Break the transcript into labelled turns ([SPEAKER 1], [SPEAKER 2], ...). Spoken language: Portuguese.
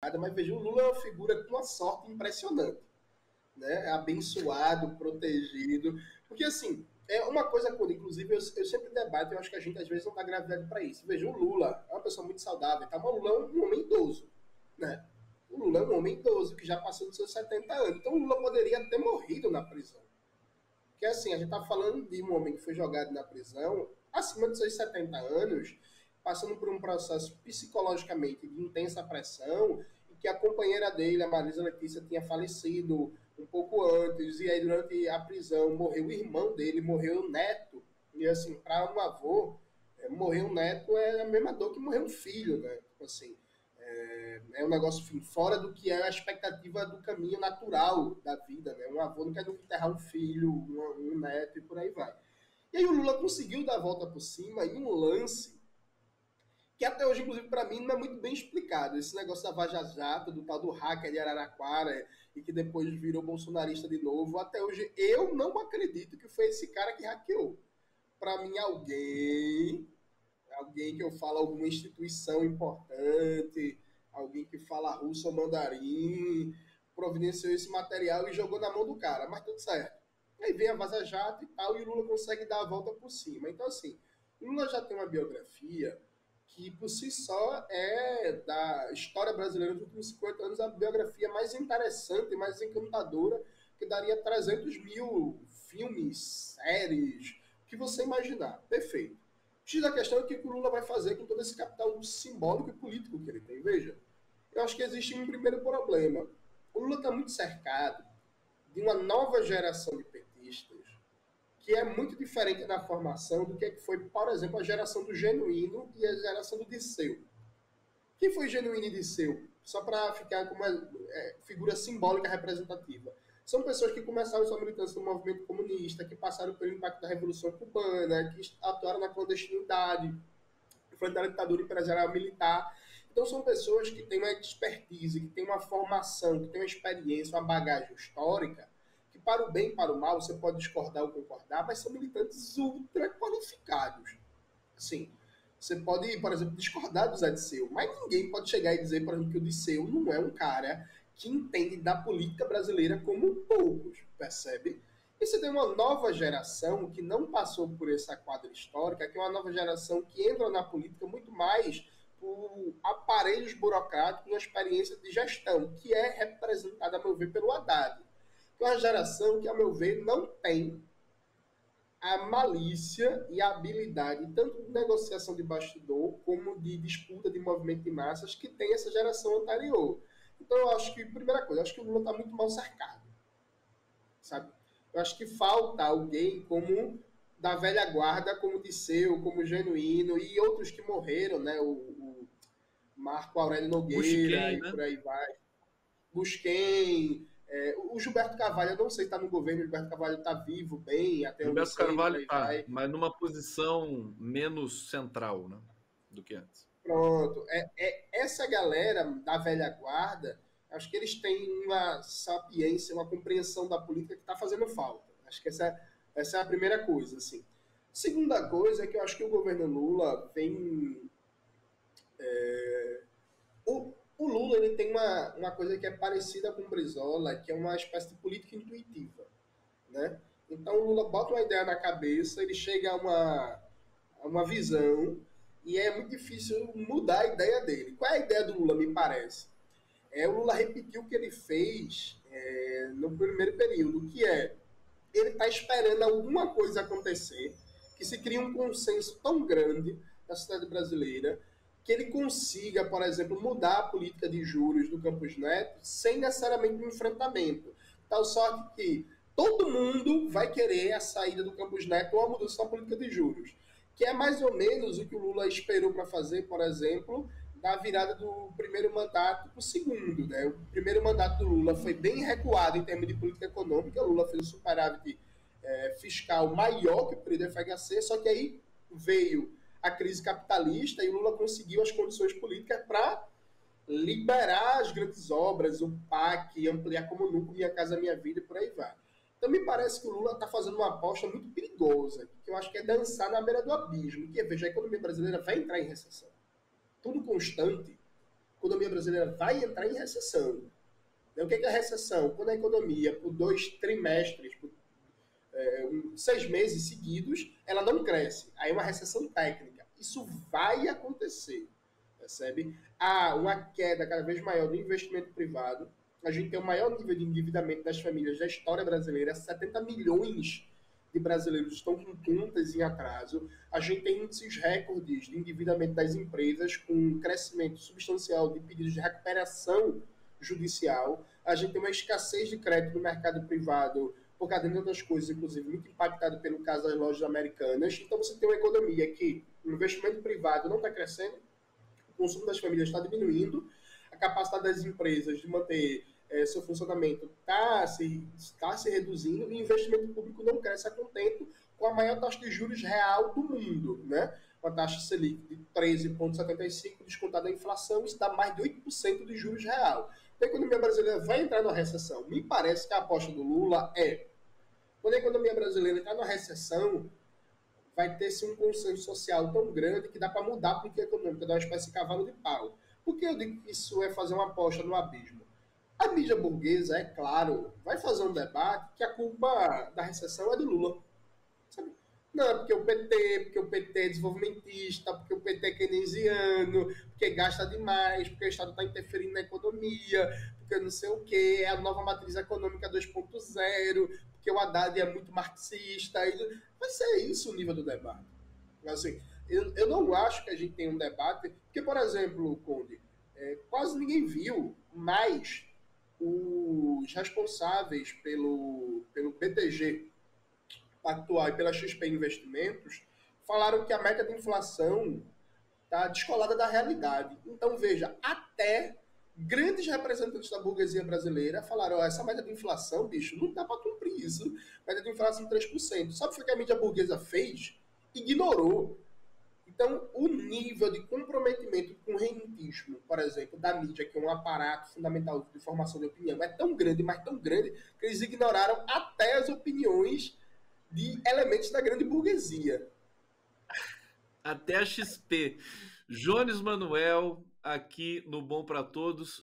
[SPEAKER 1] jogada, mas veja, o Lula é uma figura com uma sorte impressionante, né? Abençoado, protegido, porque assim, é uma coisa, inclusive, eu sempre debato, eu acho que a gente às vezes não dá gravidade para isso. Veja, o Lula é uma pessoa muito saudável, tá? Mas o Lula é um homem idoso, né? O Lula é um homem idoso que já passou dos seus 70 anos, então o Lula poderia ter morrido na prisão. Porque assim, a gente tá falando de um homem que foi jogado na prisão acima dos seus 70 anos, passando por um processo psicologicamente de intensa pressão, e que a companheira dele, a Marisa Letícia, tinha falecido um pouco antes, e aí durante a prisão morreu o irmão dele, morreu o neto. E assim, para um avô, morrer um neto é a mesma dor que morrer um filho, né? Tipo assim, é um negócio, enfim, fora do que é a expectativa do caminho natural da vida, né? Um avô não quer enterrar um filho, um neto e por aí vai. E aí o Lula conseguiu dar a volta por cima em um lance que até hoje, inclusive, para mim, não é muito bem explicado. Esse negócio da Vaza Jato, do tal do hacker de Araraquara, e que depois virou bolsonarista de novo, até hoje eu não acredito que foi esse cara que hackeou. Para mim, alguém que eu falo alguma instituição importante, alguém que fala russo ou mandarim, providenciou esse material e jogou na mão do cara, mas tudo certo. Aí vem a Vaza Jato e tal, e o Lula consegue dar a volta por cima. Então, assim, o Lula já tem uma biografia que, por si só, é da história brasileira dos últimos 50 anos a biografia mais interessante, mais encantadora, que daria 300 mil filmes, séries, o que você imaginar. Perfeito. X da questão é o que o Lula vai fazer com todo esse capital simbólico e político que ele tem. Veja, eu acho que existe um primeiro problema. O Lula está muito cercado de uma nova geração de petistas que é muito diferente na formação do que foi, por exemplo, a geração do Genuíno e a geração do Disseu. Quem foi Genuíno e Disseu? Só para ficar com uma figura simbólica representativa. São pessoas que começaram sua militância no movimento comunista, que passaram pelo impacto da Revolução Cubana, que atuaram na clandestinidade, frente à ditadura empresarial militar. Então são pessoas que têm uma expertise, que têm uma formação, que têm uma experiência, uma bagagem histórica, que para o bem e para o mal, você pode discordar ou concordar, mas são militantes ultra qualificados. Assim, você pode, por exemplo, discordar do Zé Disseu, mas ninguém pode chegar e dizer, por exemplo, que o Disseu não é um cara que entende da política brasileira como poucos, percebe? E você tem uma nova geração que não passou por essa quadra histórica, que é uma nova geração que entra na política muito mais por aparelhos burocráticos, uma experiência de gestão, que é representada, a meu ver, pelo Haddad. Que é uma geração que, a meu ver, não tem a malícia e a habilidade, tanto de negociação de bastidor, como de disputa de movimento de massas, que tem essa geração anterior. Então, eu acho que, primeira coisa, eu acho que o Lula está muito mal cercado, sabe? Eu acho que falta alguém como da velha guarda, como Disseu, como Genuíno, e outros que morreram, né? O Marco Aurélio Nogueira, Busquem, e por aí vai. Busquem. O Gilberto Carvalho, eu não sei se está no governo, o Gilberto Carvalho está vivo, bem, até
[SPEAKER 2] Gilberto Carvalho está, mas numa posição menos central, né, do que antes.
[SPEAKER 1] Pronto. Essa galera da velha guarda, acho que eles têm uma sapiência, uma compreensão da política que está fazendo falta. Acho que essa é a primeira coisa. Assim. Segunda coisa é que eu acho que o governo Lula vem... O Lula ele tem uma coisa que é parecida com o Brizola, que é uma espécie de política intuitiva. Né? Então o Lula bota uma ideia na cabeça, ele chega a uma visão, e é muito difícil mudar a ideia dele. Qual é a ideia do Lula, me parece? O Lula repetiu o que ele fez no primeiro período, que ele está esperando alguma coisa acontecer, que se crie um consenso tão grande na sociedade brasileira, que ele consiga, por exemplo, mudar a política de juros do Campos Neto sem necessariamente um enfrentamento. Tal sorte que todo mundo vai querer a saída do Campos Neto ou a mudança da política de juros, que é mais ou menos o que o Lula esperou para fazer, por exemplo, da virada do primeiro mandato para o segundo. Né? O primeiro mandato do Lula foi bem recuado em termos de política econômica, o Lula fez um superávit fiscal maior que o período FHC, só que aí veio a crise capitalista e o Lula conseguiu as condições políticas para liberar as grandes obras, o PAC, ampliar como nunca Minha Casa Minha Vida e por aí vai. Então me parece que o Lula está fazendo uma aposta muito perigosa, que eu acho que é dançar na beira do abismo, que veja, a economia brasileira vai entrar em recessão. Tudo constante, economia brasileira vai entrar em recessão. O que é a recessão? Quando a economia, por 2 trimestres, por 6 meses seguidos, ela não cresce. Aí é uma recessão técnica. Isso vai acontecer, percebe? Há uma queda cada vez maior do investimento privado. A gente tem o maior nível de endividamento das famílias da história brasileira. 70 milhões de brasileiros estão com contas em atraso. A gente tem índices recordes de endividamento das empresas, com um crescimento substancial de pedidos de recuperação judicial. A gente tem uma escassez de crédito no mercado privado, por causa de outras coisas, inclusive muito impactado pelo caso das lojas americanas. Então você tem uma economia que o investimento privado não está crescendo, o consumo das famílias está diminuindo, a capacidade das empresas de manter seu funcionamento está se reduzindo e o investimento público não cresce a contento com a maior taxa de juros real do mundo, né? Uma taxa Selic de 13,75, descontada a inflação, isso dá mais de 8% de juros real. Então a economia brasileira vai entrar numa recessão. Me parece que a aposta do Lula é, quando a economia brasileira entrar numa recessão, vai ter-se um consenso social tão grande que dá para mudar a política econômica, dar uma espécie de cavalo de pau. Por que eu digo que isso é fazer uma aposta no abismo? A mídia burguesa, é claro, vai fazer um debate que a culpa da recessão é do Lula. Sabe? Não, porque o PT é desenvolvimentista, porque o PT é keynesiano, porque gasta demais, porque o Estado está interferindo na economia, porque não sei o quê, é a nova matriz econômica 2.0, porque o Haddad é muito marxista. Vai ser isso o nível do debate. Assim, eu não acho que a gente tem um debate, porque, por exemplo, Conde, quase ninguém viu, mas os responsáveis pelo BTG Pactual e pela XP Investimentos falaram que a meta de inflação está descolada da realidade. Então, veja, até grandes representantes da burguesia brasileira falaram, essa meta de inflação, bicho, não dá para cumprir isso. Meta de inflação de 3%. Sabe o que a mídia burguesa fez? Ignorou. Então, o nível de comprometimento com o rentismo, por exemplo, da mídia, que é um aparato fundamental de formação de opinião, é tão grande, mas tão grande, que eles ignoraram até as opiniões de elementos da grande burguesia.
[SPEAKER 2] Até a XP. Jones Manuel, aqui no Bom para Todos.